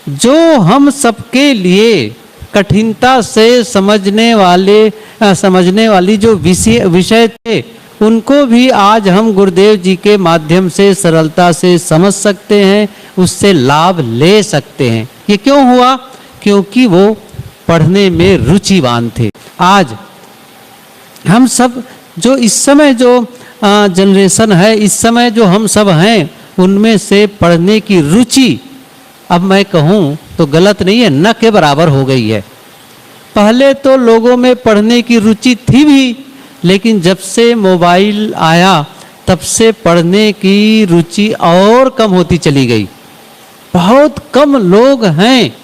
जो हम सबके लिए कठिनता से समझने वाली जो विषय थे, उनको भी आज हम गुरुदेव जी के माध्यम से सरलता से समझ सकते हैं, उससे लाभ ले सकते हैं। ये क्यों हुआ? क्योंकि वो पढ़ने में रुचिवान थे। आज हम सब जो इस समय जो जनरेशन है, इस समय जो हम सब हैं, उनमें से पढ़ने की रुचि, अब मैं कहूँ तो गलत नहीं है, न के बराबर हो गई है। पहले तो लोगों में पढ़ने की रुचि थी भी, लेकिन जब से मोबाइल आया तब से पढ़ने की रुचि और कम होती चली गई। बहुत कम लोग हैं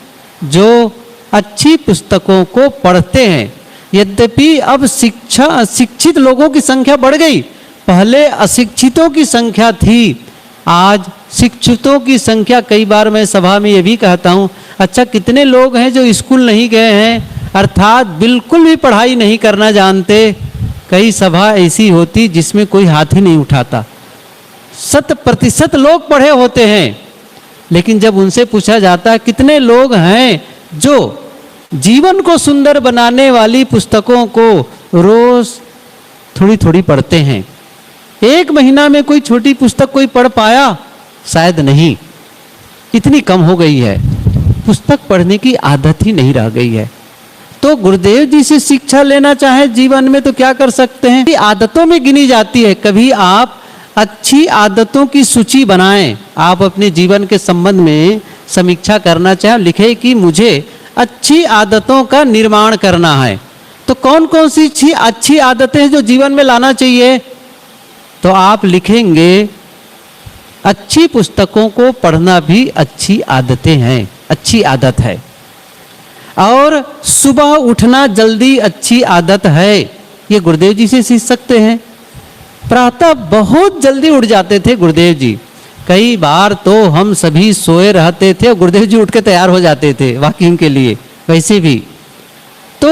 जो अच्छी पुस्तकों को पढ़ते हैं। यद्यपि अब शिक्षित लोगों की संख्या बढ़ गई, पहले अशिक्षितों की संख्या थी, आज शिक्षितों की संख्या। कई बार मैं सभा में ये भी कहता हूँ, अच्छा कितने लोग हैं जो स्कूल नहीं गए हैं, अर्थात बिल्कुल भी पढ़ाई नहीं करना जानते। कई सभा ऐसी होती जिसमें कोई हाथ ही नहीं उठाता। 100% लोग पढ़े होते हैं, लेकिन जब उनसे पूछा जाता है कितने लोग हैं जो जीवन को सुंदर बनाने वाली पुस्तकों को रोज थोड़ी थोड़ी पढ़ते हैं। एक महीना में कोई छोटी पुस्तक कोई पढ़ पाया? शायद नहीं, इतनी कम हो गई है। पुस्तक पढ़ने की आदत ही नहीं रह गई है। तो गुरुदेव जी से शिक्षा लेना चाहे जीवन में तो क्या कर सकते हैं? आदतों में गिनी जाती है। कभी आप अच्छी आदतों की सूची बनाएं। आप अपने जीवन के संबंध में समीक्षा करना चाहें, लिखें कि मुझे अच्छी आदतों का निर्माण करना है। तो कौन कौन सी अच्छी आदतें हैं जो जीवन में लाना चाहिए? तो आप लिखेंगे अच्छी पुस्तकों को पढ़ना भी अच्छी आदतें हैं, अच्छी आदत है। और सुबह उठना जल्दी अच्छी आदत है। ये गुरुदेव जी से सीख सकते हैं। प्रातः बहुत जल्दी उठ जाते थे गुरुदेव जी। कई बार तो हम सभी सोए रहते थे और गुरुदेव जी उठ के तैयार हो जाते थे वॉकिंग के लिए। वैसे भी तो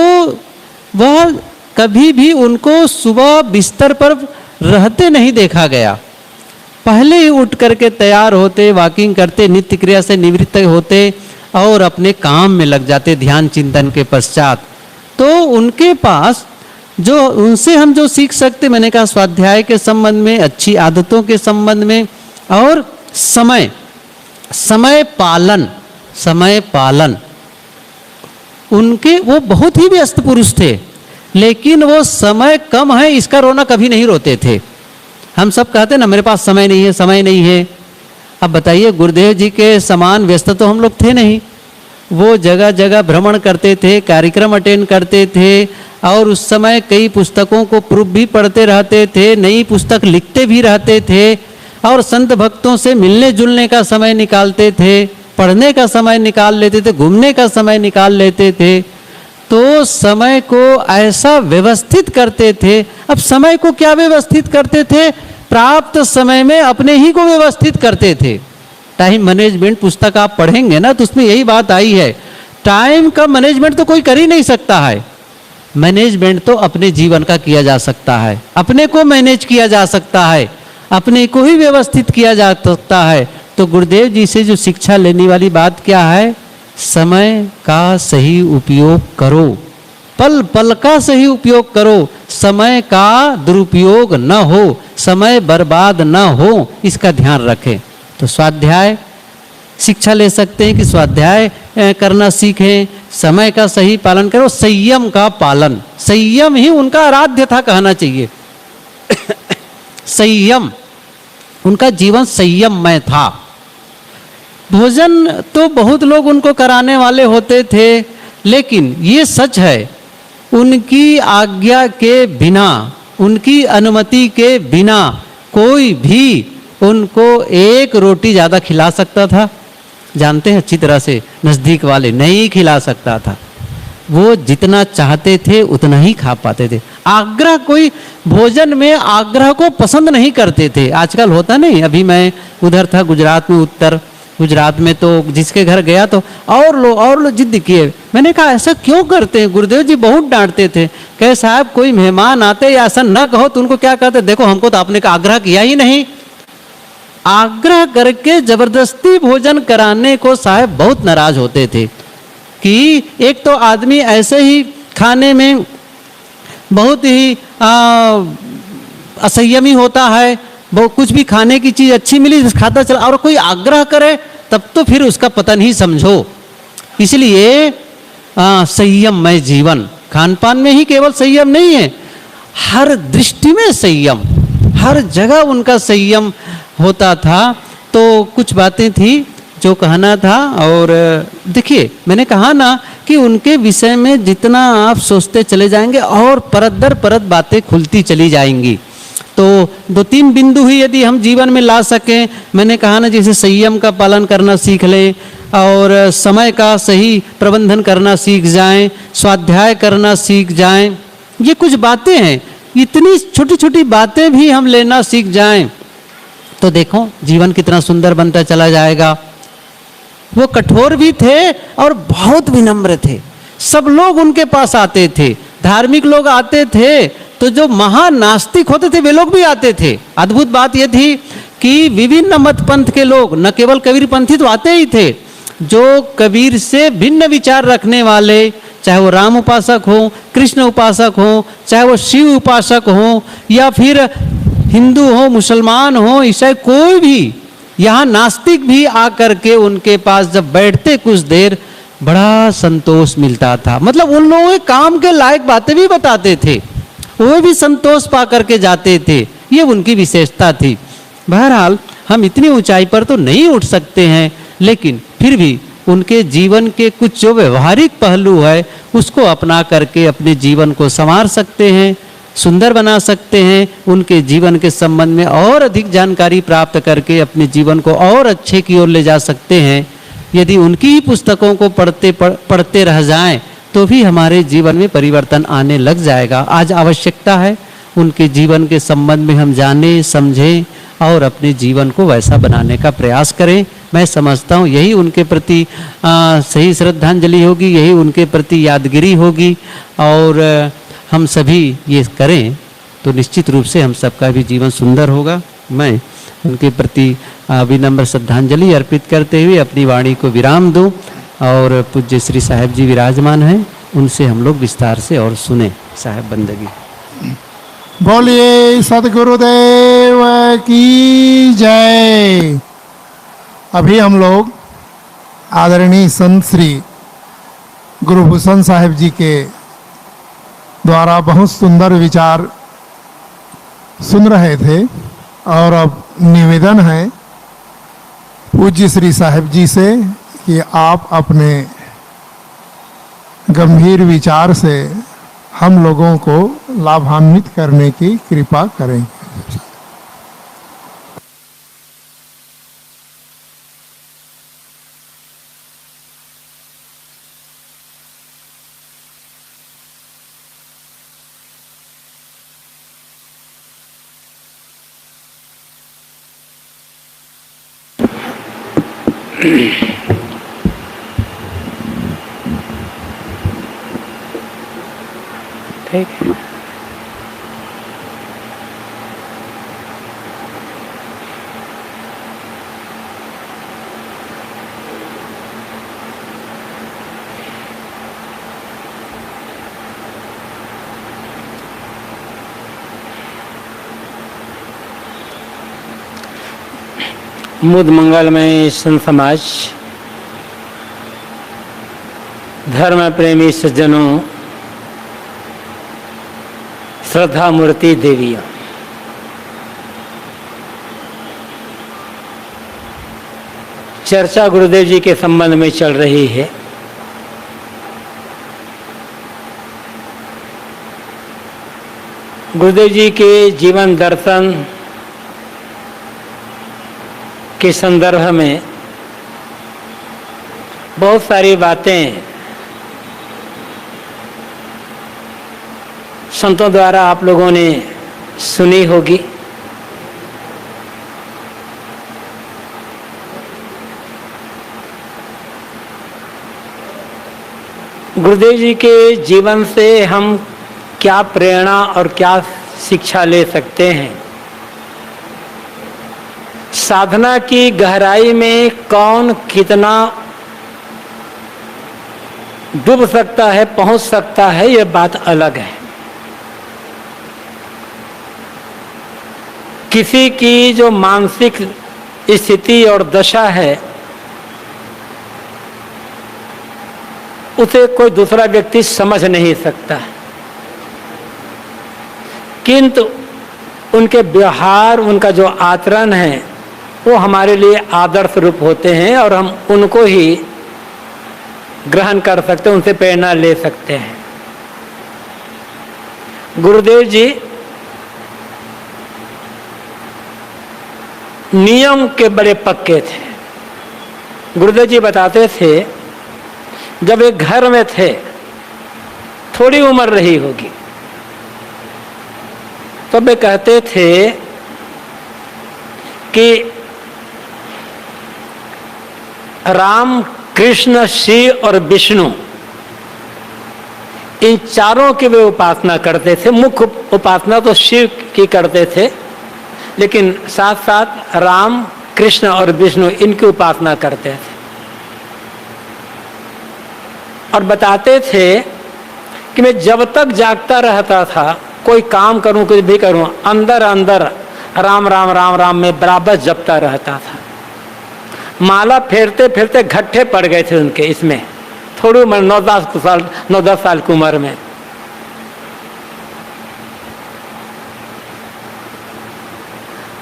वह कभी भी उनको सुबह बिस्तर पर रहते नहीं देखा गया। पहले ही उठ करके तैयार होते, वॉकिंग करते, नित्य क्रिया से निवृत्त होते और अपने काम में लग जाते ध्यान चिंतन के पश्चात। तो उनके पास जो उनसे हम जो सीख सकते, मैंने कहा स्वाध्याय के संबंध में, अच्छी आदतों के संबंध में, और समय पालन उनके, वो बहुत ही व्यस्त पुरुष थे, लेकिन वो समय कम है इसका रोना कभी नहीं रोते थे। हम सब कहते ना मेरे पास समय नहीं है, समय नहीं है। अब बताइए गुरुदेव जी के समान व्यस्त तो हम लोग थे नहीं। वो जगह जगह भ्रमण करते थे, कार्यक्रम अटेंड करते थे और उस समय कई पुस्तकों को प्रूफ भी पढ़ते रहते थे, नई पुस्तक लिखते भी रहते थे और संत भक्तों से मिलने जुलने का समय निकालते थे, पढ़ने का समय निकाल लेते थे, घूमने का समय निकाल लेते थे। तो समय को ऐसा व्यवस्थित करते थे। अब समय को क्या व्यवस्थित करते थे? प्राप्त समय में अपने ही को व्यवस्थित करते थे। टाइम मैनेजमेंट पुस्तक आप पढ़ेंगे ना तो उसमें यही बात आई है। टाइम का मैनेजमेंट तो कोई कर ही नहीं सकता है। मैनेजमेंट तो अपने जीवन का किया जा सकता है, अपने को मैनेज किया जा सकता है, अपने को ही व्यवस्थित किया जा सकता है। तो गुरुदेव जी से जो शिक्षा लेने वाली बात क्या है? समय का सही उपयोग करो, पल पल का सही उपयोग करो, समय का दुरुपयोग न हो, समय बर्बाद न हो, इसका ध्यान रखें। तो स्वाध्याय शिक्षा ले सकते हैं कि स्वाध्याय करना सीखें, समय का सही पालन करो, संयम का पालन। संयम ही उनका आराध्य था कहना चाहिए। संयम, उनका जीवन संयममय था। भोजन तो बहुत लोग उनको कराने वाले होते थे, लेकिन ये सच है उनकी आज्ञा के बिना, उनकी अनुमति के बिना कोई भी उनको एक रोटी ज़्यादा खिला सकता था? जानते हैं अच्छी तरह से, नज़दीक वाले नहीं खिला सकता था। वो जितना चाहते थे उतना ही खा पाते थे। आग्रह, कोई भोजन में आग्रह को पसंद नहीं करते थे। आजकल होता नहीं, अभी मैं उधर था गुजरात में, उत्तर गुजरात में, तो जिसके घर गया तो और लोग जिद किए। मैंने कहा ऐसा क्यों करते हैं? गुरुदेव जी बहुत डांटते थे, कहे साहब कोई मेहमान आते या ऐसा ना कहो तो उनको क्या कहते, देखो हमको तो आपने का आग्रह किया ही नहीं। आग्रह करके जबरदस्ती भोजन कराने को साहब बहुत नाराज होते थे कि एक तो आदमी ऐसे ही खाने में बहुत ही असंयमी होता है, वो कुछ भी खाने की चीज़ अच्छी मिली खाता चला, और कोई आग्रह करे तब तो फिर उसका पतन ही समझो। इसलिए संयममय जीवन, खान पान में ही केवल संयम नहीं है, हर दृष्टि में संयम, हर जगह उनका संयम होता था। तो कुछ बातें थी जो कहना था। और देखिए मैंने कहा ना कि उनके विषय में जितना आप सोचते चले जाएंगे और परत दर परत बातें खुलती चली जाएंगी। तो 2-3 बिंदु ही यदि हम जीवन में ला सकें, मैंने कहा ना जैसे संयम का पालन करना सीख लें और समय का सही प्रबंधन करना सीख जाएं, स्वाध्याय करना सीख जाएं, ये कुछ बातें हैं। इतनी छोटी छोटी बातें भी हम लेना सीख जाएं तो देखो जीवन कितना सुंदर बनता चला जाएगा। वो कठोर भी थे और बहुत विनम्र थे, सब लोग उनके पास आते थे, धार्मिक लोग आते थे तो जो महानास्तिक होते थे वे लोग भी आते थे। अद्भुत बात यह थी कि विभिन्न मत पंथ के लोग, न केवल कबीर पंथी तो आते ही थे, जो कबीर से भिन्न विचार रखने वाले, चाहे वो राम उपासक हो, कृष्ण उपासक हो, चाहे वो शिव उपासक हो, या फिर हिंदू हो, मुसलमान हो, ईसाई, कोई भी, यहाँ नास्तिक भी आकर के उनके पास जब बैठते कुछ देर बड़ा संतोष मिलता था। मतलब उन लोगों के काम के लायक बातें भी बताते थे, वो भी संतोष पा करके जाते थे, ये उनकी विशेषता थी। बहरहाल हम इतनी ऊंचाई पर तो नहीं उठ सकते हैं, लेकिन फिर भी उनके जीवन के कुछ जो व्यवहारिक पहलू है उसको अपना करके अपने जीवन को संवार सकते हैं, सुंदर बना सकते हैं। उनके जीवन के संबंध में और अधिक जानकारी प्राप्त करके अपने जीवन को और अच्छे की ओर ले जा सकते हैं। यदि उनकी ही पुस्तकों को पढ़ते रह जाएं तो भी हमारे जीवन में परिवर्तन आने लग जाएगा। आज आवश्यकता है उनके जीवन के संबंध में हम जानें, समझें और अपने जीवन को वैसा बनाने का प्रयास करें। मैं समझता हूँ यही उनके प्रति सही श्रद्धांजलि होगी, यही उनके प्रति यादगिरी होगी। और हम सभी ये करें तो निश्चित रूप से हम सबका भी जीवन सुंदर होगा। मैं उनके प्रति विनम्र श्रद्धांजलि अर्पित करते हुए अपनी वाणी को विराम दूं और पूज्य श्री साहेब जी विराजमान हैं, उनसे हम लोग विस्तार से और सुने। साहेब बंदगी। बोलिए सदगुरुदेव की जय। अभी हम लोग आदरणीय संत श्री गुरुभूषण साहेब जी के द्वारा बहुत सुंदर विचार सुन रहे थे और अब निवेदन है पूज्य श्री साहेब जी से कि आप अपने गंभीर विचार से हम लोगों को लाभान्वित करने की कृपा करें। ठीक है। मुद मंगलमय संत समाज, धर्म प्रेमी सज्जनों, श्रद्धा मूर्ति देवियाँ, चर्चा गुरुदेव जी के संबंध में चल रही है। गुरुदेव जी के जीवन दर्शन के संदर्भ में बहुत सारी बातें संतों द्वारा आप लोगों ने सुनी होगी। गुरुदेव जी के जीवन से हम क्या प्रेरणा और क्या शिक्षा ले सकते हैं। साधना की गहराई में कौन कितना डूब सकता है, पहुंच सकता है, यह बात अलग है। किसी की जो मानसिक स्थिति और दशा है उसे कोई दूसरा व्यक्ति समझ नहीं सकता, किंतु उनके व्यवहार, उनका जो आचरण है वो हमारे लिए आदर्श रूप होते हैं और हम उनको ही ग्रहण कर सकते हैं, उनसे प्रेरणा ले सकते हैं। गुरुदेव जी नियम के बड़े पक्के थे। गुरुदेव जी बताते थे, जब एक घर में थे, थोड़ी उम्र रही होगी, तो वे कहते थे कि राम, कृष्ण, शिव और विष्णु, इन चारों की वे उपासना करते थे। मुख्य उपासना तो शिव की करते थे, लेकिन साथ साथ राम, कृष्ण और विष्णु इनकी उपासना करते थे। और बताते थे कि मैं जब तक जागता रहता था, कोई काम करूं, कुछ भी करूं, अंदर अंदर राम राम राम राम में बराबर जपता रहता था। माला फेरते फेरते घट्टे पड़ गए थे उनके इसमें, थोड़ी उम्र 9-10 साल की उम्र में।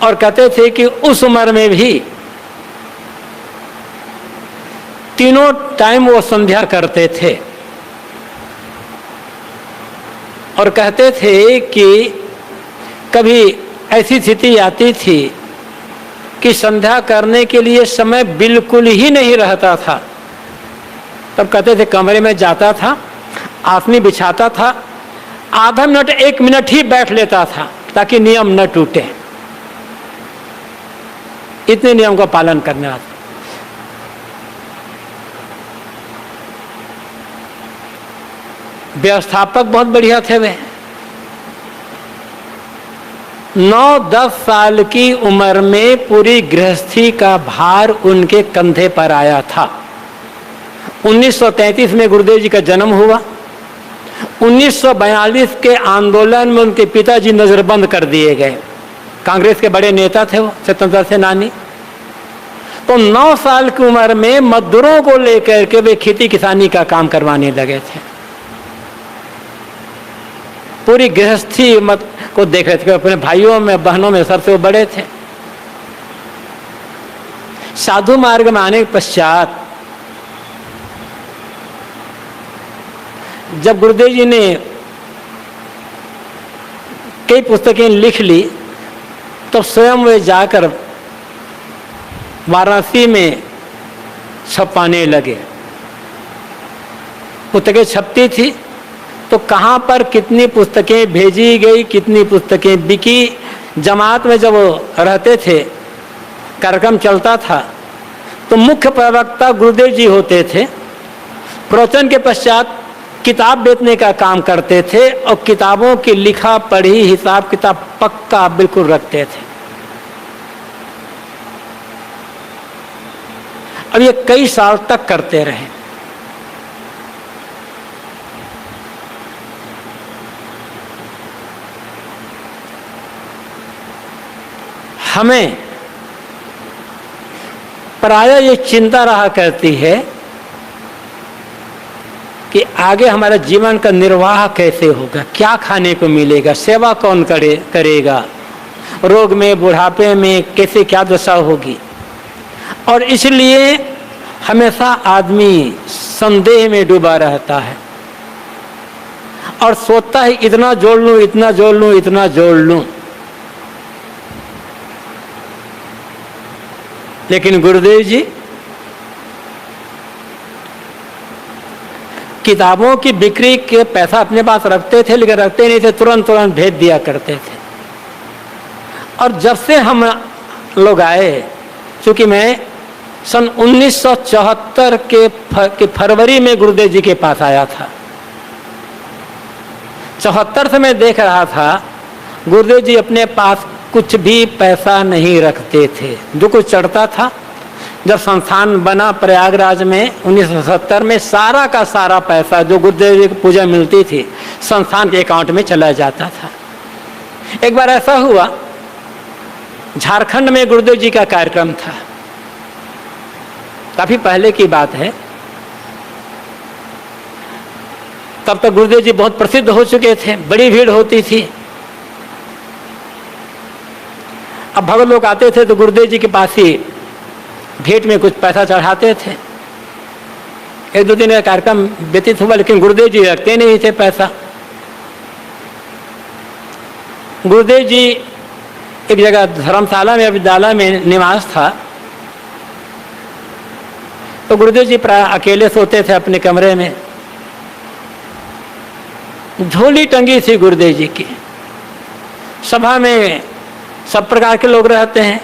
और कहते थे कि उस उम्र में भी तीनों टाइम वो संध्या करते थे। और कहते थे कि कभी ऐसी स्थिति आती थी कि संध्या करने के लिए समय बिल्कुल ही नहीं रहता था। तब कहते थे कमरे में जाता था, आसनी बिछाता था, आधा मिनट 1 मिनट ही बैठ लेता था ताकि नियम न टूटे। इतने नियम का पालन करने वाले। व्यवस्थापक बहुत बढ़िया थे वे। 9-10 साल की उम्र में पूरी गृहस्थी का भार उनके कंधे पर आया था। 1933 में गुरुदेव जी का जन्म हुआ। 1942 के आंदोलन में उनके पिताजी नजरबंद कर दिए गए। कांग्रेस के बड़े नेता थे वो, स्वतंत्रता सेनानी। तो 9 साल की उम्र में मजदूरों को लेकर के वे खेती किसानी का काम करवाने लगे थे। पूरी गृहस्थी मत को देख रहे थे। अपने भाइयों में, बहनों में सबसे वो बड़े थे। साधु मार्ग में आने के पश्चात जब गुरुदेव जी ने कई पुस्तकें लिख ली, तो स्वयं वे जाकर वाराणसी में छपाने लगे। पुस्तकें छपती थी तो कहाँ पर कितनी पुस्तकें भेजी गई, कितनी पुस्तकें बिकी। जमात में जब रहते थे, कार्यक्रम चलता था, तो मुख्य प्रवक्ता गुरुदेव जी होते थे। प्रवचन के पश्चात किताब बेचने का काम करते थे और किताबों की लिखा पढ़ी हिसाब किताब पक्का बिल्कुल रखते थे। अब ये कई साल तक करते रहे। हमें प्रायः ये चिंता रहा करती है कि आगे हमारा जीवन का निर्वाह कैसे होगा, क्या खाने को मिलेगा, सेवा कौन करेगा, रोग में, बुढ़ापे में कैसे क्या दशा होगी। और इसलिए हमेशा आदमी संदेह में डूबा रहता है और सोचता है इतना जोड़ लूं, इतना जोड़ लूं, इतना जोड़ लूं। लेकिन गुरुदेव जी किताबों की बिक्री के पैसा अपने पास रखते थे, लेकिन रखते नहीं थे, तुरंत तुरंत भेज दिया करते थे। और जब से हम लोग आए, चूंकि मैं सन 1974 के फरवरी में गुरुदेव जी के पास आया था। 74 से मैं देख रहा था गुरुदेव जी अपने पास कुछ भी पैसा नहीं रखते थे। जो कुछ चढ़ता था, जब संस्थान बना प्रयागराज में 1970 में, सारा का सारा पैसा जो गुरुदेव जी की पूजा मिलती थी संस्थान के अकाउंट में चला जाता था। एक बार ऐसा हुआ, झारखंड में गुरुदेव जी का कार्यक्रम था, काफी पहले की बात है। तब तक गुरुदेव जी बहुत प्रसिद्ध हो चुके थे, बड़ी भीड़ होती थी। अब भगत लोग आते थे तो गुरुदेव जी के पास ही भेंट में कुछ पैसा चढ़ाते थे। एक दो दिन का कार्यक्रम व्यतीत हुआ, लेकिन गुरुदेव जी रखते नहीं थे पैसा। गुरुदेव जी एक जगह धर्मशाला में, विद्यालय में निवास था, तो गुरुदेव जी प्राय अकेले सोते थे अपने कमरे में। झोली टंगी थी गुरुदेव जी की। सभा में सब प्रकार के लोग रहते हैं।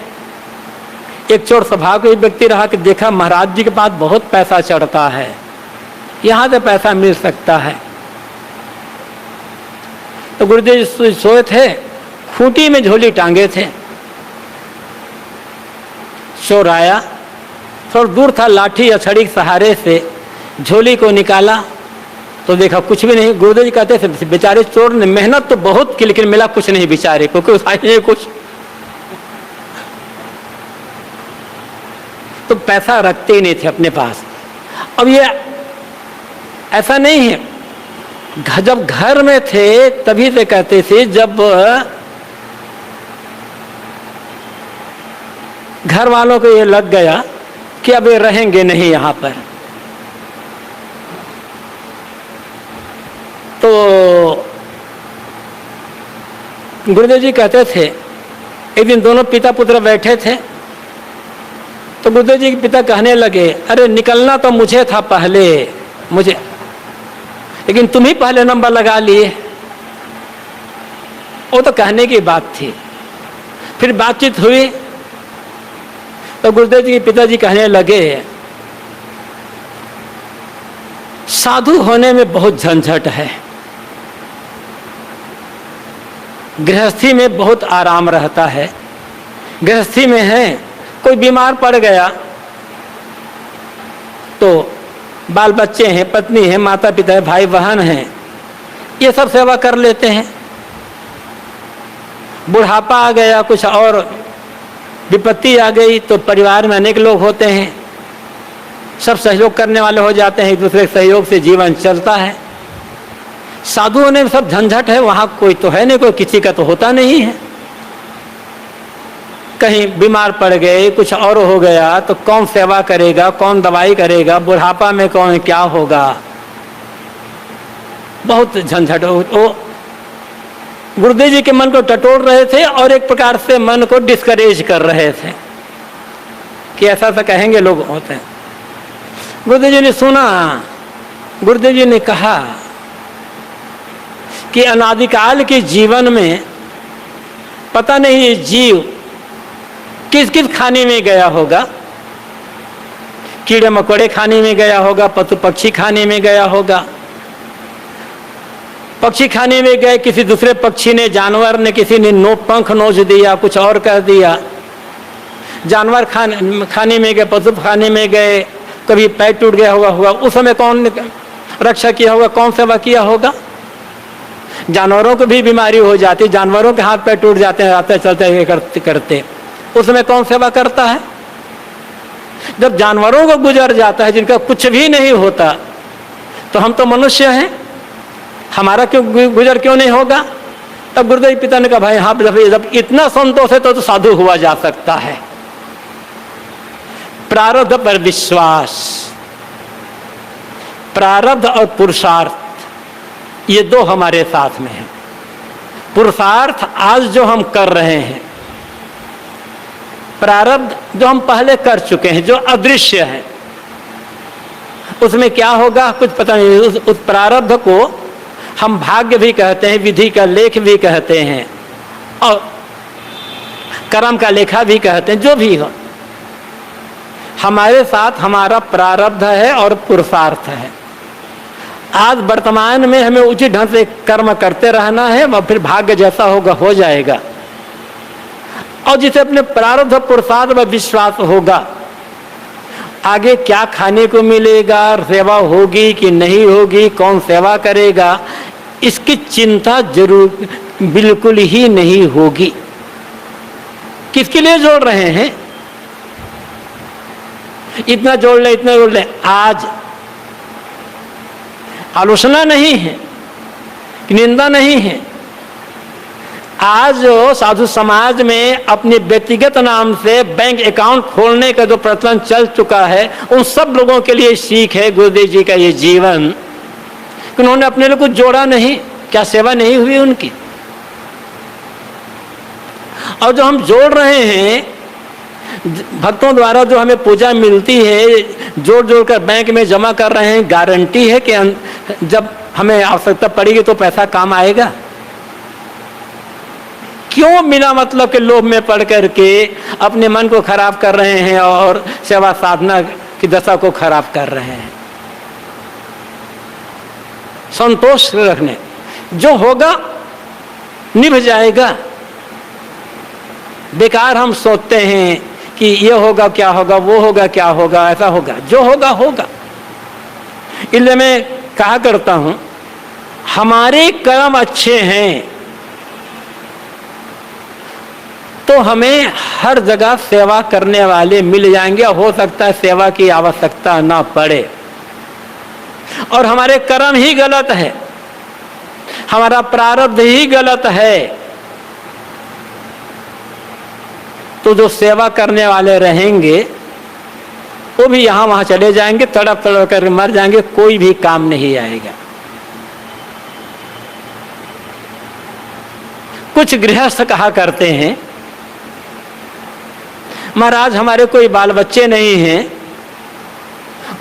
एक चोर सभा को एक व्यक्ति रहा कि देखा महाराज जी के पास बहुत पैसा चढ़ता है, यहाँ से पैसा मिल सकता है। तो गुरुदेव जी सोए थे, खूंटी में झोली टांगे थे। चोर आया, थोड़ा दूर था, लाठी या छड़ी के सहारे से झोली को निकाला तो देखा कुछ भी नहीं। गुरुदेव जी कहते थे बेचारे चोर ने मेहनत तो बहुत की, लेकिन मिला कुछ नहीं बेचारे को, नहीं कुछ। तो पैसा रखते ही नहीं थे अपने पास। अब ये ऐसा नहीं है, जब घर में थे तभी से कहते थे, जब घर वालों को ये लग गया कि अब ये रहेंगे नहीं यहाँ पर, तो गुरुदेव जी कहते थे, एक दिन दोनों पिता पुत्र बैठे थे तो गुरुदेव जी के पिता कहने लगे, अरे निकलना तो मुझे था पहले, मुझे, लेकिन तुम ही पहले नंबर लगा लिए। वो तो कहने की बात थी। फिर बातचीत हुई तो गुरुदेव जी के पिताजी कहने लगे, साधु होने में बहुत झंझट है, गृहस्थी में बहुत आराम रहता है। गृहस्थी में है, कोई बीमार पड़ गया तो बाल बच्चे हैं, पत्नी है, माता पिता है, भाई बहन हैं, ये सब सेवा कर लेते हैं। बुढ़ापा आ गया, कुछ और विपत्ति आ गई तो परिवार में अनेक लोग होते हैं, सब सहयोग करने वाले हो जाते हैं, एक दूसरे के सहयोग से जीवन चलता है। साधुओं ने सब झंझट है, वहाँ कोई तो है नहीं, कोई किसी का तो होता नहीं है। कहीं बीमार पड़ गए, कुछ और हो गया तो कौन सेवा करेगा, कौन दवाई करेगा, बुढ़ापा में कौन क्या होगा, बहुत झंझट हो। गुरुदेव जी के मन को टटोल रहे थे और एक प्रकार से मन को डिस्करेज कर रहे थे कि ऐसा सा कहेंगे लोग होते हैं। गुरुदेव जी ने सुना, गुरुदेव जी ने कहा कि अनादिकाल के जीवन में पता नहीं ये जीव किस किस खाने में गया होगा, कीड़े मकोड़े खाने में गया होगा, पशु पक्षी खाने में गया होगा। पक्षी खाने में गए, किसी दूसरे पक्षी ने, जानवर ने, किसी ने पंख नोच दिया, कुछ और कर दिया। जानवर खाने में गए, पशु खाने में गए, कभी पैर टूट गया होगा, उस समय कौन रक्षा किया होगा, कौन सेवा किया होगा। जानवरों को भी बीमारी हो जाती, जानवरों के हाथ पैर टूट जाते हैं रास्ते चलते करते करते, उस समय कौन सेवा करता है। जब जानवरों को गुजर जाता है जिनका कुछ भी नहीं होता, तो हम तो मनुष्य हैं, हमारा क्यों गुजर क्यों नहीं होगा। तब गुरुदेव पिता ने कहा, भाई हाँ, जब इतना संतोष है तो साधु हुआ जा सकता है। प्रारब्ध पर विश्वास, प्रारब्ध और पुरुषार्थ, ये दो हमारे साथ में है। पुरुषार्थ आज जो हम कर रहे हैं, प्रारब्ध जो हम पहले कर चुके हैं, जो अदृश्य है, उसमें क्या होगा कुछ पता नहीं। उस प्रारब्ध को हम भाग्य भी कहते हैं, विधि का लेख भी कहते हैं, और कर्म का लेखा भी कहते हैं। जो भी हो, हमारे साथ हमारा प्रारब्ध है और पुरुषार्थ है। आज वर्तमान में हमें उचित ढंग से कर्म करते रहना है, और फिर भाग्य जैसा होगा हो जाएगा। और जिसे अपने प्रारब्ध पुरुषार्थ व विश्वास होगा, आगे क्या खाने को मिलेगा, सेवा होगी कि नहीं होगी, कौन सेवा करेगा, इसकी चिंता जरूर बिल्कुल ही नहीं होगी। किसके लिए जोड़ रहे हैं? इतना जोड़ ले, इतना जोड़ ले। आज आलोचना नहीं है, निंदा नहीं है। आज जो साधु समाज में अपने व्यक्तिगत नाम से बैंक अकाउंट खोलने का जो प्रचलन चल चुका है, उन सब लोगों के लिए सीख है गुरुदेव जी का ये जीवन। उन्होंने अपने लिए कुछ जोड़ा नहीं, क्या सेवा नहीं हुई उनकी? और जो हम जोड़ रहे हैं भक्तों द्वारा, जो हमें पूजा मिलती है, जोड़ जोड़ कर बैंक में जमा कर रहे हैं, गारंटी है कि जब हमें आवश्यकता पड़ेगी तो पैसा काम आएगा? क्यों बिना मतलब के लोभ में पड़ करके अपने मन को खराब कर रहे हैं और सेवा साधना की दशा को खराब कर रहे हैं? संतोष रखने, जो होगा निभ जाएगा। बेकार हम सोचते हैं कि ये होगा क्या होगा, वो होगा क्या होगा, ऐसा होगा, जो होगा होगा। इसलिए मैं कहा करता हूं, हमारे कर्म अच्छे हैं तो हमें हर जगह सेवा करने वाले मिल जाएंगे। हो सकता है सेवा की आवश्यकता ना पड़े, और हमारे कर्म ही गलत है, हमारा प्रारब्ध ही गलत है, तो जो सेवा करने वाले रहेंगे वो भी यहां वहां चले जाएंगे, तड़प तड़प कर मर जाएंगे, कोई भी काम नहीं आएगा। कुछ गृहस्थ कहा करते हैं, महाराज हमारे कोई बाल बच्चे नहीं हैं,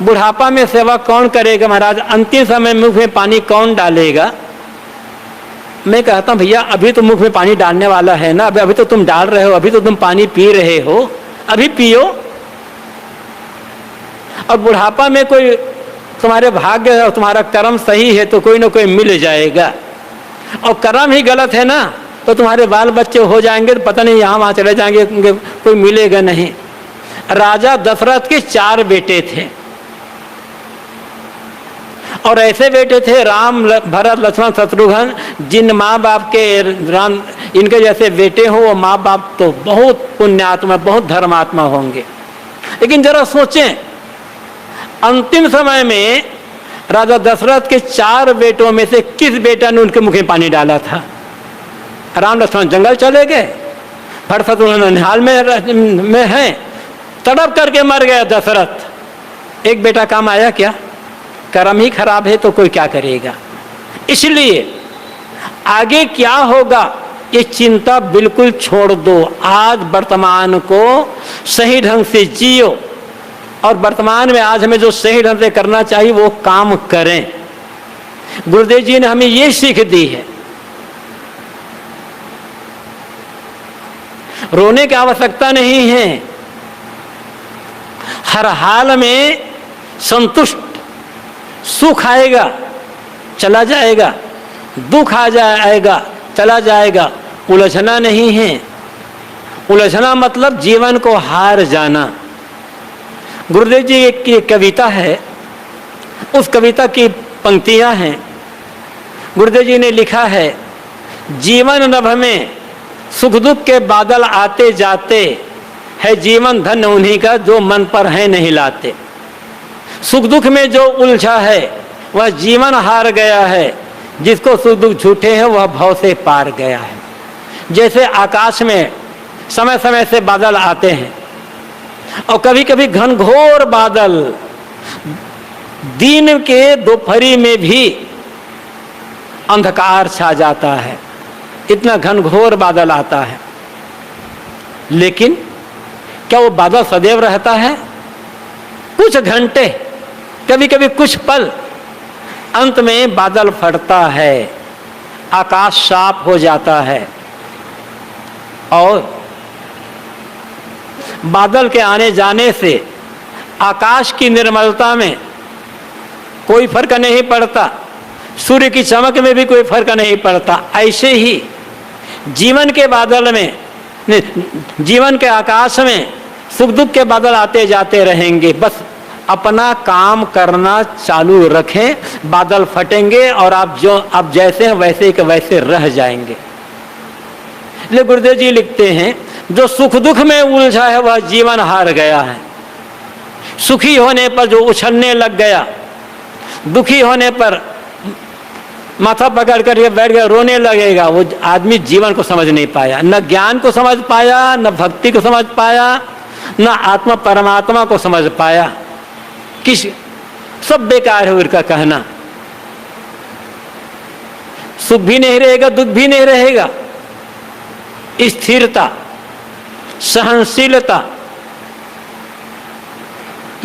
बुढ़ापा में सेवा कौन करेगा महाराज, अंतिम समय मुख में पानी कौन डालेगा? मैं कहता हूं भैया अभी तो मुख में पानी डालने वाला है ना, अभी तो तुम डाल रहे हो, अभी तो तुम पानी पी रहे हो, अभी पियो। और बुढ़ापा में कोई तुम्हारे भाग्य और तुम्हारा कर्म सही है तो कोई ना कोई मिल जाएगा, और कर्म ही गलत है ना तो तुम्हारे बाल बच्चे हो जाएंगे तो पता नहीं यहाँ वहाँ चले जाएंगे, कोई मिलेगा नहीं। राजा दशरथ के 4 बेटे थे, और ऐसे बेटे थे राम, भरत, लक्ष्मण, शत्रुघ्न, जिन माँ बाप के राम इनके जैसे बेटे हो वो माँ बाप तो बहुत पुण्यात्मा, बहुत धर्मात्मा होंगे। लेकिन जरा सोचें, अंतिम समय में राजा दशरथ के 4 बेटों में से किस बेटा ने उनके मुख में पानी डाला था? राम लक्ष्मण जंगल चले गए, भरत शत्रुघ्न निहाल में है, तड़प करके मर गया दशरथ। एक बेटा काम आया क्या? कर्म ही खराब है तो कोई क्या करेगा। इसलिए आगे क्या होगा ये चिंता बिल्कुल छोड़ दो। आज वर्तमान को सही ढंग से जियो, और वर्तमान में आज हमें जो सही ढंग से करना चाहिए वो काम करें। गुरुदेव जी ने हमें ये सीख दी है। रोने की आवश्यकता नहीं है, हर हाल में संतुष्ट, सुख आएगा चला जाएगा, दुख आ जाएगा चला जाएगा, उलझना नहीं है। उलझना मतलब जीवन को हार जाना। गुरुदेव जी की कविता है, उस कविता की पंक्तियां हैं। गुरुदेव जी ने लिखा है, जीवन नभ में सुख दुख के बादल आते जाते, है जीवन धन्य उन्हीं का जो मन पर है नहीं लाते। सुख दुख में जो उलझा है वह जीवन हार गया है, जिसको सुख दुख झूठे हैं वह भव से पार गया है। जैसे आकाश में समय समय से बादल आते हैं, और कभी कभी घनघोर बादल, दिन के दोपहरी में भी अंधकार छा जाता है, इतना घनघोर बादल आता है। लेकिन क्या वो बादल सदैव रहता है? कुछ घंटे, कभी कभी कुछ पल, अंत में बादल फटता है, आकाश साफ हो जाता है, और बादल के आने जाने से आकाश की निर्मलता में कोई फर्क नहीं पड़ता, सूर्य की चमक में भी कोई फर्क नहीं पड़ता। ऐसे ही जीवन के बादल में जीवन के आकाश में सुख दुख के बादल आते जाते रहेंगे, बस अपना काम करना चालू रखें, बादल फटेंगे और आप जैसे हैं वैसे के वैसे रह जाएंगे। इसलिए गुरुदेव जी लिखते हैं, जो सुख दुख में उलझा है वह जीवन हार गया है। सुखी होने पर जो उछलने लग गया, दुखी होने पर माथा पकड़ कर बैठ गया, रोने लगेगा, वो आदमी जीवन को समझ नहीं पाया, न ज्ञान को समझ पाया, न भक्ति को समझ पाया, न आत्मा परमात्मा को समझ पाया। किस सब बेकार है उनका कहना। सुख भी नहीं रहेगा, दुख भी नहीं रहेगा। स्थिरता, सहनशीलता,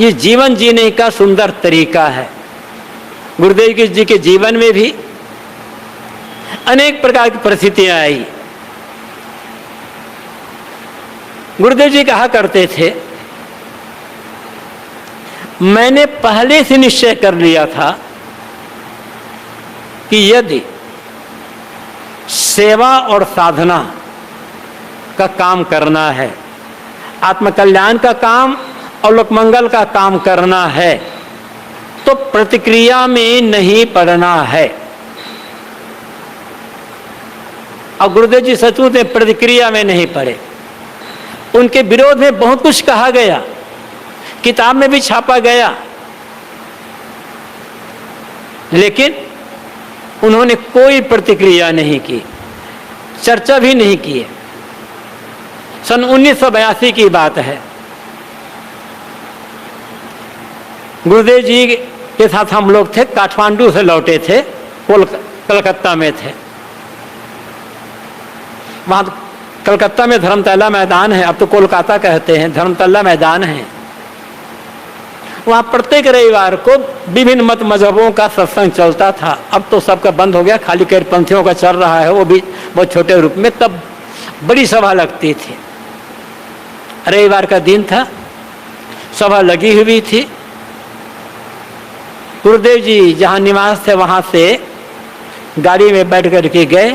ये जीवन जीने का सुंदर तरीका है। गुरुदेव जी के जीवन में भी अनेक प्रकार की परिस्थितियां आई। गुरुदेव जी कहा करते थे, मैंने पहले से निश्चय कर लिया था कि यदि सेवा और साधना का काम करना है, आत्मकल्याण का काम और लोकमंगल का काम करना है, तो प्रतिक्रिया में नहीं पड़ना है। और गुरुदेव जी सचमुच में प्रतिक्रिया में नहीं पड़े। उनके विरोध में बहुत कुछ कहा गया, किताब में भी छापा गया, लेकिन उन्होंने कोई प्रतिक्रिया नहीं की, चर्चा भी नहीं की। सन 1982 की बात है। गुरुदेव जी के साथ हम लोग थे, काठमांडू से लौटे थे, कलकत्ता में थे। वहां कलकत्ता में धर्मतला मैदान है, अब तो कोलकाता कहते हैं, धर्मतला मैदान है। वहां प्रत्येक रविवार को विभिन्न मत मजहबों का सत्संग चलता था। अब तो सबका बंद हो गया, खाली कैरपंथियों का चल रहा है, वो भी बहुत छोटे रूप में। तब बड़ी सभा लगती थी। रविवार का दिन था, सभा लगी हुई थी। गुरुदेव जी जहाँ निवास थे वहाँ से गाड़ी में बैठ कर के गए,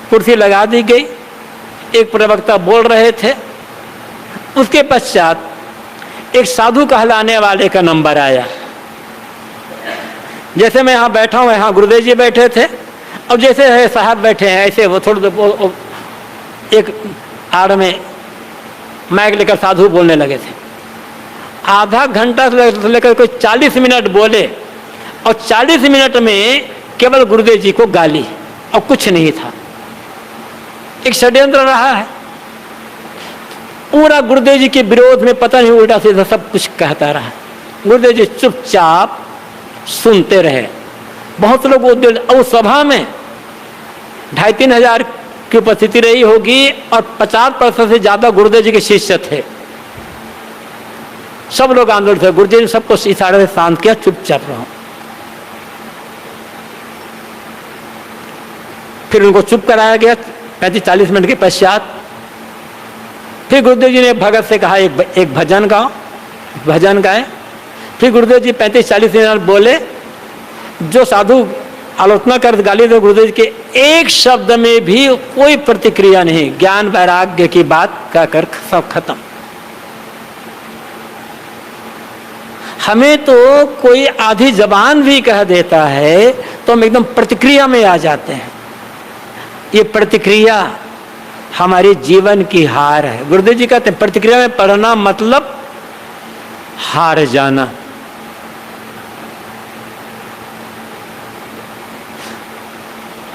कुर्सी लगा दी गई, एक प्रवक्ता बोल रहे थे। उसके पश्चात एक साधु कहलाने वाले का नंबर आया। जैसे मैं यहाँ बैठा हूँ, यहाँ गुरुदेव जी बैठे थे, अब जैसे है साहब बैठे हैं ऐसे वो थोड़ी एक आड़ में माइक लेकर साधु बोलने लगे थे। आधा घंटा से लेकर कोई 40 मिनट बोले और 40 मिनट में केवल गुरुदेव जी को गाली और कुछ नहीं था। एक षड्यंत्र रहा है पूरा। गुरुदेव जी के विरोध में पता नहीं उल्टा सीधा सब कुछ कहता रहा। गुरुदेव जी चुपचाप सुनते रहे। बहुत लोग उस सभा में 2,500-3 हजार की उपस्थिति रही होगी और 50% से ज्यादा गुरुदेव जी के शिष्य थे। सब लोग आंदोलित थे। गुरुदेव जी ने सबको इशारे से शांत किया, चुपचाप रहो। फिर उनको चुप कराया गया 35-40 मिनट के पश्चात। फिर गुरुदेव जी ने भगत से कहा एक भजन गाओ, भजन गाए। फिर गुरुदेव जी 35-40 मिनट बोले। जो साधु आलोचना कर गाली दे गुरुदेव जी के, एक शब्द में भी कोई प्रतिक्रिया नहीं। ज्ञान वैराग्य की बात कहकर सब खत्म। हमें तो कोई आधी जबान भी कह देता है तो हम एकदम प्रतिक्रिया में आ जाते हैं। ये प्रतिक्रिया हमारे जीवन की हार है। गुरुदेव जी कहते हैं प्रतिक्रिया में पड़ना मतलब हार जाना।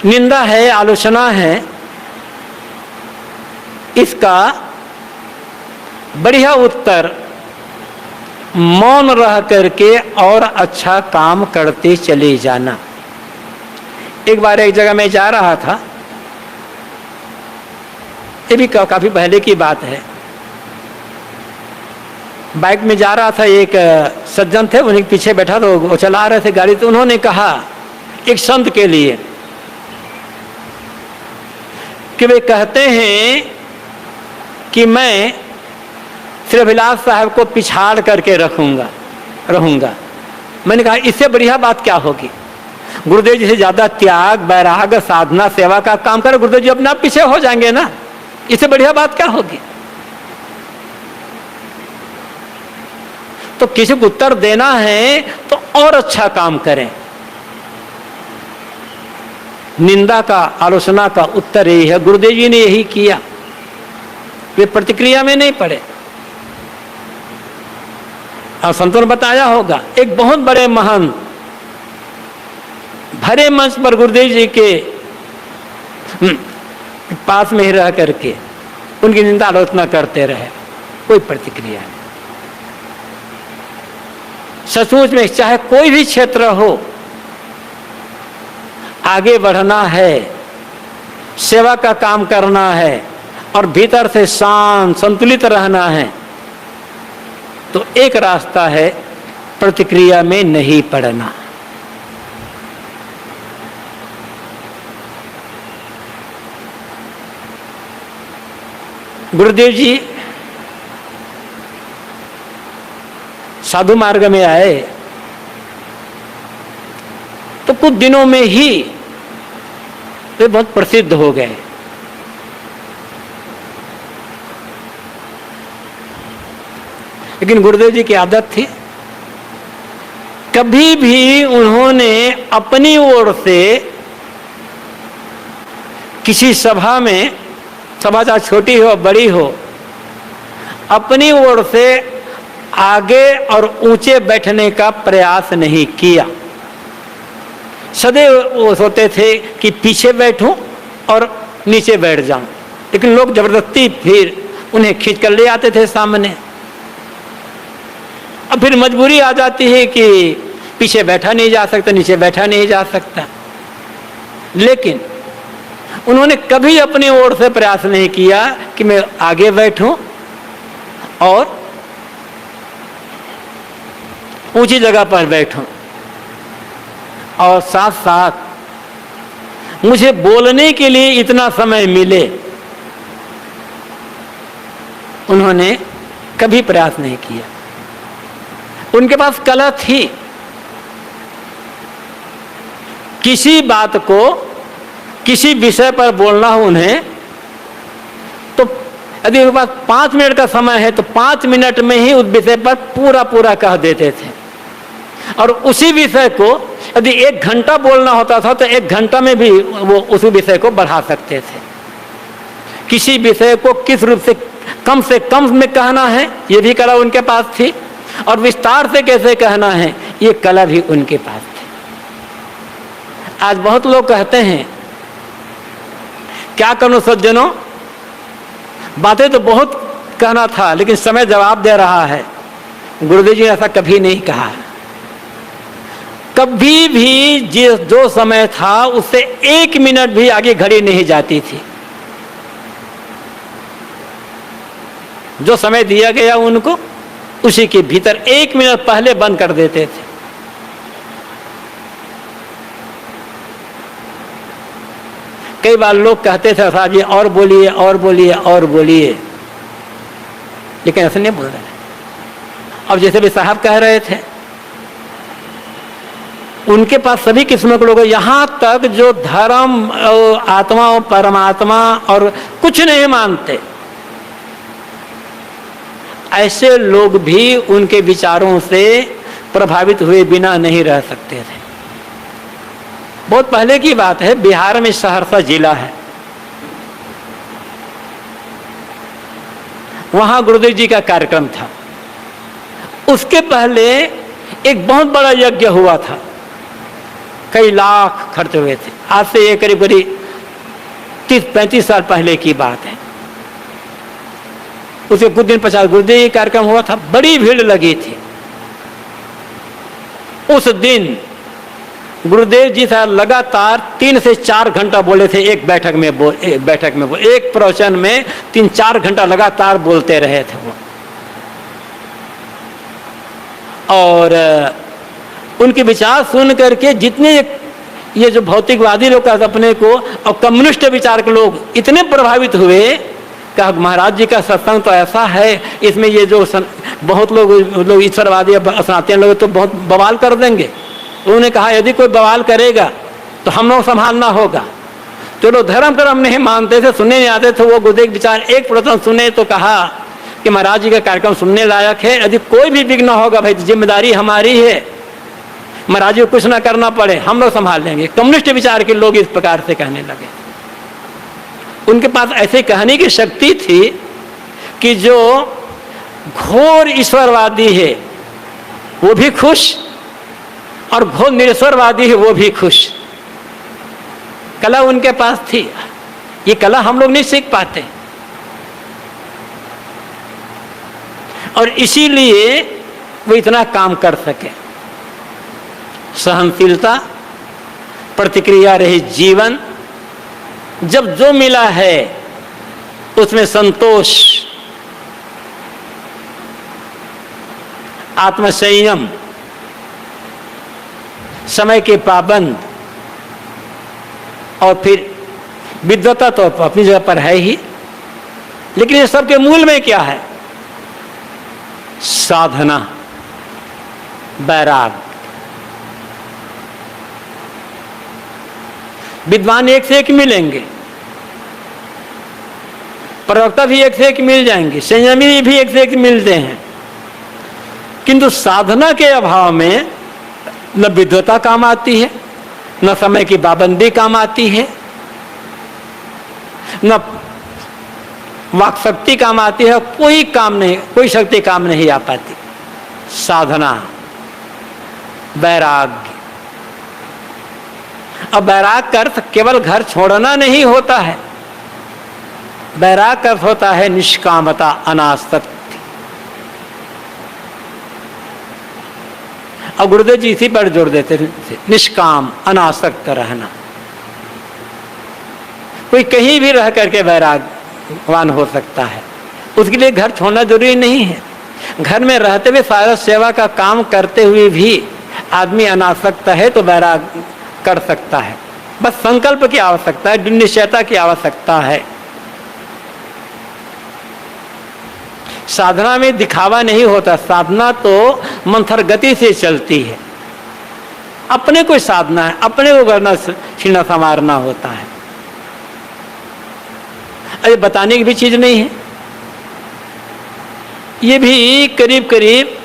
निंदा है, आलोचना है, इसका बढ़िया उत्तर मौन रह करके और अच्छा काम करते चले जाना। एक बार एक जगह मैं जा रहा था, ये भी काफी पहले की बात है। बाइक में जा रहा था, एक सज्जन थे, उन्हीं पीछे बैठा था, वो चला रहे थे गाड़ी। तो उन्होंने कहा एक संत के लिए कि वे कहते हैं कि मैं श्री अभिलाष साहब को पिछाड़ करके रहूंगा। मैंने कहा इससे बढ़िया बात क्या होगी। गुरुदेव जी से ज्यादा त्याग, वैराग्य, साधना, सेवा का काम करे, गुरुदेव जी अपने आप पीछे हो जाएंगे ना। इससे बढ़िया बात क्या होगी? तो किसी को उत्तर देना है तो और अच्छा काम करें। निंदा का, आलोचना का उत्तर यही है। गुरुदेव जी ने यही किया, वे प्रतिक्रिया में नहीं पड़े। और संतों ने बताया होगा, एक बहुत बड़े महान भरे मंच पर गुरुदेव जी के पास में ही रह करके उनकी निंदा आलोचना करते रहे, कोई प्रतिक्रिया नहीं। सचमुच में चाहे कोई भी क्षेत्र हो, आगे बढ़ना है, सेवा का काम करना है और भीतर से शांत संतुलित रहना है, तो एक रास्ता है प्रतिक्रिया में नहीं पड़ना। गुरुदेव जी साधु मार्ग में आए तो कुछ दिनों में ही वे बहुत प्रसिद्ध हो गए। लेकिन गुरुदेव जी की आदत थी, कभी भी उन्होंने अपनी ओर से किसी सभा में, सभा चाहे छोटी हो बड़ी हो, अपनी ओर से आगे और ऊंचे बैठने का प्रयास नहीं किया। सदैव वो सोचते थे कि पीछे बैठूं और नीचे बैठ जाऊं, लेकिन लोग जबरदस्ती फिर उन्हें खींच कर ले आते थे सामने। अब फिर मजबूरी आ जाती है कि पीछे बैठा नहीं जा सकता, नीचे बैठा नहीं जा सकता। लेकिन उन्होंने कभी अपनी ओर से प्रयास नहीं किया कि मैं आगे बैठूं और ऊंची जगह पर बैठूं, और साथ साथ मुझे बोलने के लिए इतना समय मिले, उन्होंने कभी प्रयास नहीं किया। उनके पास कला थी, किसी बात को, किसी विषय पर बोलना हो उन्हें, तो यदि उनके पास 5 मिनट का समय है तो 5 मिनट में ही उस विषय पर पूरा पूरा कह देते थे। और उसी विषय को यदि 1 घंटा बोलना होता था तो 1 घंटा में भी वो उस विषय को बढ़ा सकते थे। किसी विषय को किस रूप से कम में कहना है, ये भी कला उनके पास थी, और विस्तार से कैसे कहना है, ये कला भी उनके पास थी। आज बहुत लोग कहते हैं, क्या करूं सज्जनों, बातें तो बहुत कहना था लेकिन समय जवाब दे रहा है। गुरुदेव जी ने ऐसा कभी नहीं कहा। कभी भी जो समय था उससे 1 मिनट भी आगे घड़ी नहीं जाती थी। जो समय दिया गया उनको, उसी के भीतर 1 मिनट पहले बंद कर देते थे। कई बार लोग कहते थे साहब जी और बोलिए और बोलिए और बोलिए, लेकिन ऐसा नहीं बोल रहे। अब जैसे भी साहब कह रहे थे, उनके पास सभी किस्मों के लोग, यहाँ तक जो धर्म, आत्मा और परमात्मा और कुछ नहीं मानते, ऐसे लोग भी उनके विचारों से प्रभावित हुए बिना नहीं रह सकते थे। बहुत पहले की बात है, बिहार में सहरसा जिला है, वहां गुरुदेव जी का कार्यक्रम था। उसके पहले एक बहुत बड़ा यज्ञ हुआ था, कई लाख खर्च हुए थे। आज से ये करीब 30-35 साल पहले की बात है। उसके कुछ दिन पश्चात गुरुदेव जी कार्यक्रम हुआ था, बड़ी भीड़ लगी थी। उस दिन गुरुदेव जी साहब लगातार 3 से 4 घंटा बोले थे। एक बैठक में एक प्रवचन में 3-4 घंटा लगातार बोलते रहे थे वो। और उनके विचार सुन करके जितने ये जो भौतिकवादी लोग अपने को और कम्युनिस्ट विचार के लोग इतने प्रभावित हुए, कहा महाराज जी का सत्संग तो ऐसा है, इसमें ये जो बहुत लोग ईश्वरवादी सनातन लोग तो बहुत बवाल कर देंगे। उन्होंने कहा यदि कोई बवाल करेगा तो हम लोग संभालना होगा। जो लोग धर्म कर्म नहीं मानते थे, सुनने नहीं आते थे, वो गुरुदेव के विचार एक प्रवचन सुने तो कहा कि महाराज जी का कार्यक्रम सुनने लायक है, यदि कोई भी विघ्न होगा भाई जिम्मेदारी हमारी है, महाराज जी को कुछ ना करना पड़े, हम लोग संभाल लेंगे। कम्युनिस्ट विचार के लोग इस प्रकार से कहने लगे। उनके पास ऐसे कहने की शक्ति थी कि जो घोर ईश्वरवादी है वो भी खुश और घोर निरीश्वरवादी है वो भी खुश। कला उनके पास थी। ये कला हम लोग नहीं सीख पाते, और इसीलिए वो इतना काम कर सके। सहनशीलता, प्रतिक्रिया रहित जीवन, जब जो मिला है उसमें संतोष, आत्मसंयम, समय के पाबंद, और फिर विद्वता तो अपनी जगह पर है ही, लेकिन ये सबके मूल में क्या है? साधना, वैराग। विद्वान एक से एक मिलेंगे, प्रवक्ता भी एक से एक मिल जाएंगे, संयमी भी एक से एक मिलते हैं, किंतु साधना के अभाव में न विद्वता काम आती है, न समय की पाबंदी काम आती है, न वाक शक्ति काम आती है, कोई काम नहीं, कोई शक्ति काम नहीं आ पाती। साधना, वैराग्य। अब वैराग का अर्थ केवल घर छोड़ना नहीं होता है, वैराग का अर्थ होता है निष्कामता, अनासक्ति। और गुरुदेव जी इसी पर जोर देते थे, निष्काम, अनासक्त रहना। कोई कहीं भी रह करके वैरागवान हो सकता है, उसके लिए घर छोड़ना जरूरी नहीं है। घर में रहते हुए सारा सेवा का काम करते हुए भी आदमी अनासक्त है तो वैराग कर सकता है। बस संकल्प की आवश्यकता है, निश्चयता की आवश्यकता है। साधना में दिखावा नहीं होता, साधना तो मंथर गति से चलती है। अपने को साधना है, अपने को करना, छीना संवारना होता है। अरे बताने की भी चीज नहीं है। ये भी करीब करीब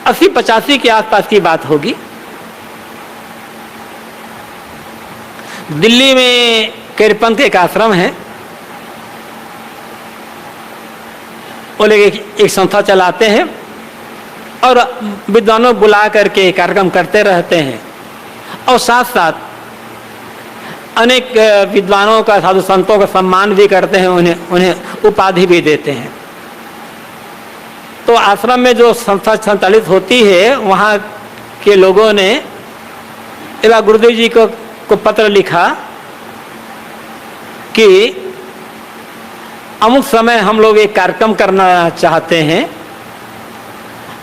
80-85 के आसपास की बात होगी। दिल्ली में कैरपंथ एक आश्रम है, वो लोग एक संस्था चलाते हैं और विद्वानों बुला करके कार्यक्रम करते रहते हैं, और साथ साथ अनेक विद्वानों का, साधु संतों का सम्मान भी करते हैं, उन्हें उपाधि भी देते हैं। तो आश्रम में जो संस्था संचालित होती है, वहाँ के लोगों ने एक गुरुदेव जी को पत्र लिखा कि अमुक समय हम लोग एक कार्यक्रम करना चाहते हैं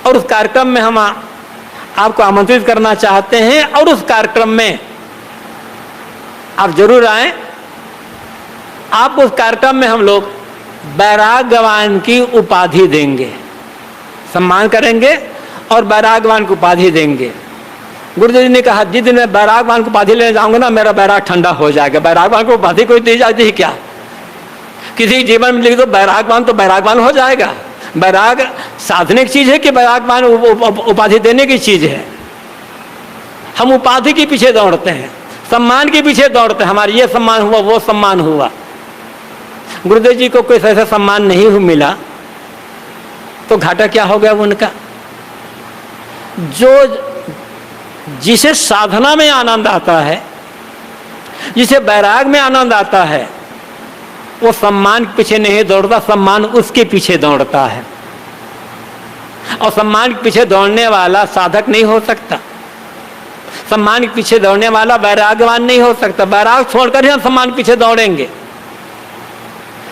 और उस कार्यक्रम में हम आपको आमंत्रित करना चाहते हैं, और उस कार्यक्रम में आप जरूर आएं। आप उस कार्यक्रम में हम लोग वैराग्यवान की उपाधि देंगे, सम्मान करेंगे और वैराग्यवान की उपाधि देंगे। गुरुदेव जी ने कहा, जिस दिन मैं वैराग्यवान की उपाधि लेने जाऊंगा ना, मेरा वैराग ठंडा हो जाएगा। वैराग्यवान को उपाधि कोई दी जाती है क्या? किसी जीवन में लिख दो वैराग्यवान तो वैराग्यवान हो जाएगा। वैराग साधने की चीज है कि वैराग्यवान उपाधि देने की चीज है? हम उपाधि के पीछे दौड़ते हैं, सम्मान के पीछे दौड़ते हैं। हमारा ये सम्मान हुआ, वो सम्मान हुआ। गुरुदेव जी को कोई ऐसा सम्मान नहीं मिला तो घाटा क्या हो गया उनका? जो जिसे साधना में आनंद आता है, जिसे वैराग में आनंद आता है, वो सम्मान के पीछे नहीं दौड़ता, सम्मान उसके पीछे दौड़ता है। और सम्मान के पीछे दौड़ने वाला साधक नहीं हो सकता, सम्मान के पीछे दौड़ने वाला वैराग्यवान नहीं हो सकता। वैराग छोड़कर ही हम सम्मान के पीछे दौड़ेंगे।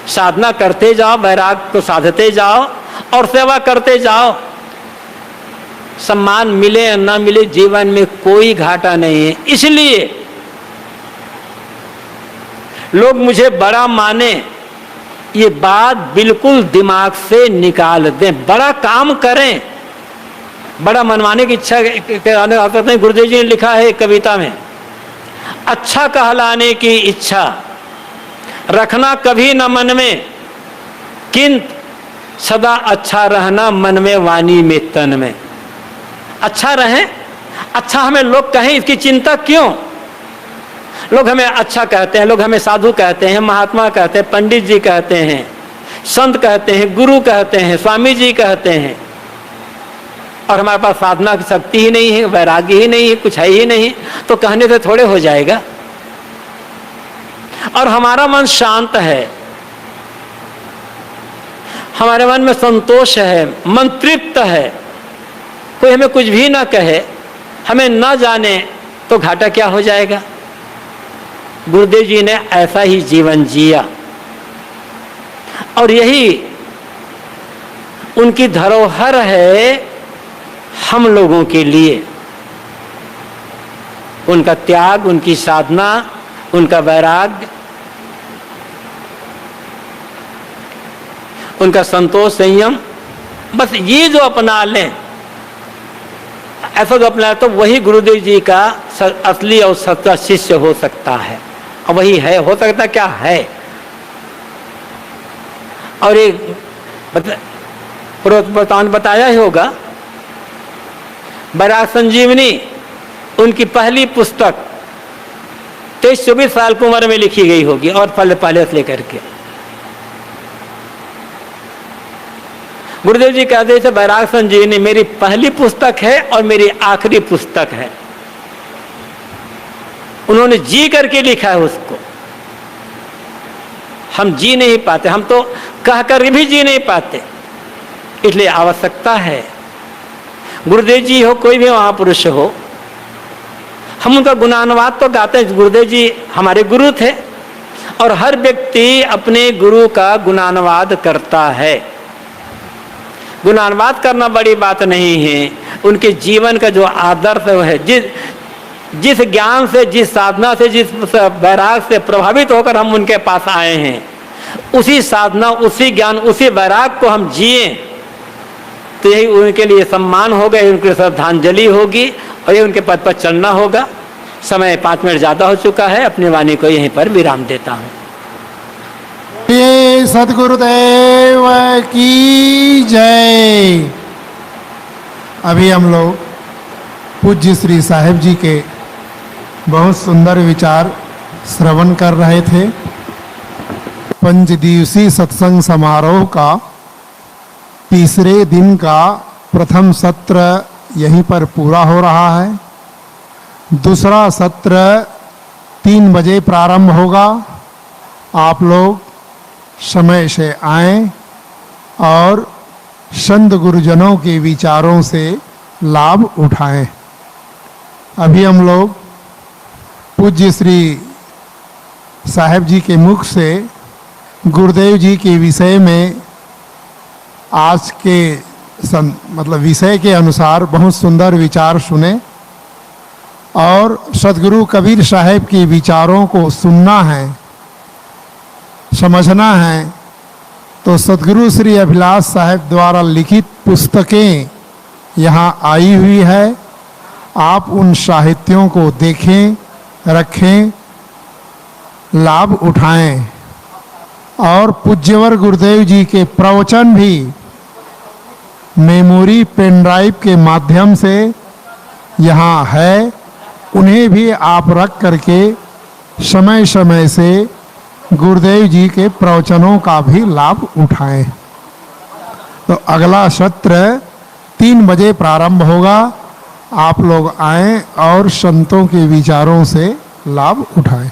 साधना करते जाओ, वैराग को साधते जाओ और सेवा करते जाओ। सम्मान मिले या ना मिले, जीवन में कोई घाटा नहीं है। इसलिए लोग मुझे बड़ा माने, ये बात बिल्कुल दिमाग से निकाल दें। बड़ा काम करें, बड़ा मनवाने की इच्छा नहीं। गुरुदेव जी ने लिखा है एक कविता में, अच्छा कहलाने की इच्छा रखना कभी न मन में, किंतु सदा अच्छा रहना मन में, वाणी में, तन में। अच्छा रहें, अच्छा हमें लोग कहें, इसकी चिंता क्यों? लोग हमें अच्छा कहते हैं, लोग हमें साधु कहते हैं, महात्मा कहते हैं, पंडित जी कहते हैं, संत कहते हैं, गुरु कहते हैं, स्वामी जी कहते हैं, और हमारे पास साधना की शक्ति ही नहीं है, वैराग्य ही नहीं है, कुछ है ही नहीं, तो कहने से थोड़े हो जाएगा। और हमारा मन शांत है, हमारे मन में संतोष है, मन तृप्त है, कोई हमें कुछ भी ना कहे, हमें ना जाने, तो घाटा क्या हो जाएगा? गुरुदेव जी ने ऐसा ही जीवन जिया, और यही उनकी धरोहर है हम लोगों के लिए। उनका त्याग, उनकी साधना, उनका वैराग्य, उनका संतोष, संयम, बस ये जो अपना लें, ऐसा जो अपना तो वही गुरुदेव जी का असली और सच्चा शिष्य हो सकता है। और वही है, हो सकता क्या है। और एक बताया ही होगा, वैराग संजीवनी उनकी पहली पुस्तक 23-24 साल की उम्र में लिखी गई होगी, और पहले से लेकर के गुरुदेव जी कहते थे वैराग संजीवनी मेरी पहली पुस्तक है और मेरी आखिरी पुस्तक है। उन्होंने जी करके लिखा है उसको। हम जी नहीं पाते, हम तो कहकर भी जी नहीं पाते, इसलिए आवश्यकता है। गुरुदेव जी हो, कोई भी महापुरुष हो, हम उनका गुणानुवाद तो गाते हैं। गुरुदेव जी हमारे गुरु थे, और हर व्यक्ति अपने गुरु का गुणानुवाद करता है। गुणानुवाद करना बड़ी बात नहीं है, उनके जीवन का जो आदर्श है, जिस ज्ञान से, जिस साधना से, जिस वैराग से प्रभावित होकर हम उनके पास आए हैं, उसी साधना, उसी ज्ञान, उसी वैराग को हम जिए, तो यही उनके लिए सम्मान होगा, उनकी श्रद्धांजलि होगी, और ये उनके पद पर चलना होगा। समय 5 मिनट ज़्यादा हो चुका है, अपनी वाणी को यहीं पर विराम देता हूँ। ये सद्गुरुदेव की जय। अभी हम लोग पूज्य श्री साहेब जी के बहुत सुंदर विचार श्रवण कर रहे थे। 5 दिवसीय सत्संग समारोह का तीसरे दिन का प्रथम सत्र यहीं पर पूरा हो रहा है। दूसरा सत्र 3 बजे प्रारंभ होगा। आप लोग समय से आएं और संत गुरुजनों के विचारों से लाभ उठाएं। अभी हम लोग पूज्य श्री साहेब जी के मुख से गुरुदेव जी के विषय में आज के विषय के अनुसार बहुत सुंदर विचार सुने, और सदगुरु कबीर साहेब के विचारों को सुनना है, समझना है, तो सदगुरु श्री अभिलाष साहेब द्वारा लिखित पुस्तकें यहाँ आई हुई है। आप उन साहित्यों को देखें, रखें, लाभ उठाएं। और पूज्यवर गुरुदेव जी के प्रवचन भी मेमोरी पेन ड्राइव के माध्यम से यहाँ है, उन्हें भी आप रख करके समय समय से गुरुदेव जी के प्रवचनों का भी लाभ उठाएं। तो अगला सत्र 3 बजे प्रारंभ होगा। आप लोग आएं और संतों के विचारों से लाभ उठाएं।